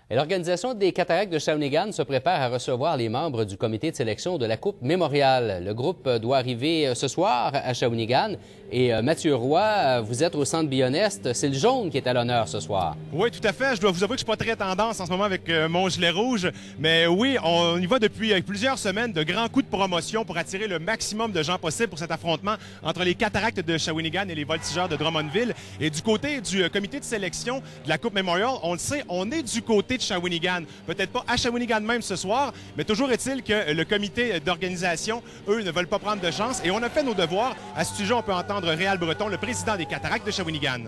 Et l'Organisation des Cataractes de Shawinigan se prépare à recevoir les membres du comité de sélection de la Coupe Mémorial. Le groupe doit arriver ce soir à Shawinigan. Et Mathieu Roy, vous êtes au Centre Bionest. C'est le jaune qui est à l'honneur ce soir. Oui, tout à fait. Je dois vous avouer que je ne suis pas très tendance en ce moment avec mon gilet rouge. Mais oui, on y va depuis plusieurs semaines de grands coups de promotion pour attirer le maximum de gens possible pour cet affrontement entre les Cataractes de Shawinigan et les Voltigeurs de Drummondville. Et du côté du comité de sélection de la Coupe Memorial, on le sait, on est du côté de Shawinigan. Peut-être pas à Shawinigan même ce soir, mais toujours est-il que le comité d'organisation, eux, ne veulent pas prendre de chance. Et on a fait nos devoirs. À ce sujet, on peut entendre Réal Breton, le président des Cataractes de Shawinigan.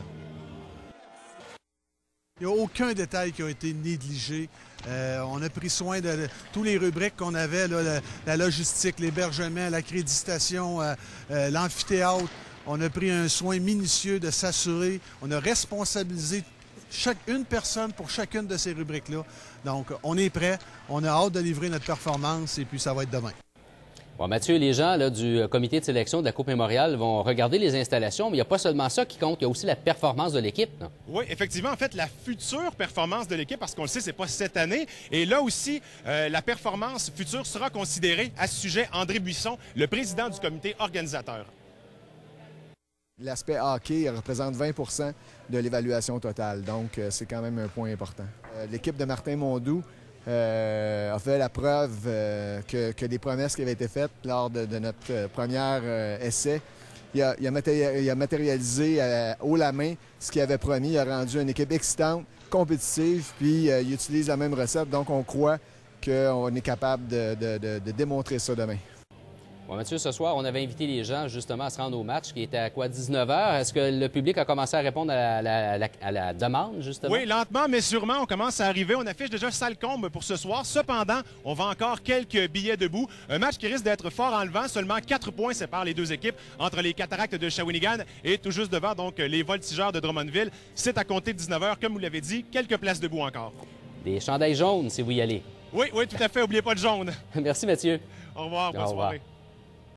Il n'y a aucun détail qui a été négligé. On a pris soin de tous les rubriques qu'on avait, là, la logistique, l'hébergement, l'accréditation, l'amphithéâtre. On a pris un soin minutieux de s'assurer. On a responsabilisé une personne pour chacune de ces rubriques-là. Donc, on est prêt. On a hâte de livrer notre performance et puis ça va être demain. Bon, Mathieu, les gens là, du comité de sélection de la Coupe Mémorial vont regarder les installations, mais il n'y a pas seulement ça qui compte, il y a aussi la performance de l'équipe. Oui, effectivement, en fait, la future performance de l'équipe, parce qu'on le sait, c'est pas cette année. Et là aussi, la performance future sera considérée. À ce sujet, André Buisson, le président du comité organisateur. L'aspect hockey représente 20 de l'évaluation totale, donc c'est quand même un point important. L'équipe de Martin Mondoux a fait la preuve que les promesses qui avaient été faites lors de notre premier essai, il a matérialisé haut la main ce qu'il avait promis. Il a rendu une équipe excitante, compétitive, puis il utilise la même recette. Donc on croit qu'on est capable de démontrer ça demain. Bon, Mathieu, ce soir, on avait invité les gens justement à se rendre au match qui était à quoi, 19 h. Est-ce que le public a commencé à répondre à la demande, justement? Oui, lentement, mais sûrement, on commence à arriver. On affiche déjà salle comble pour ce soir. Cependant, on vend encore quelques billets debout. Un match qui risque d'être fort enlevant. Seulement 4 points séparent les deux équipes entre les Cataractes de Shawinigan et tout juste devant donc les Voltigeurs de Drummondville. C'est à compter de 19 h, comme vous l'avez dit, quelques places debout encore. Des chandails jaunes, si vous y allez. Oui, tout à fait. N'oubliez pas le jaune. Merci, Mathieu. Au revoir, bonne soirée.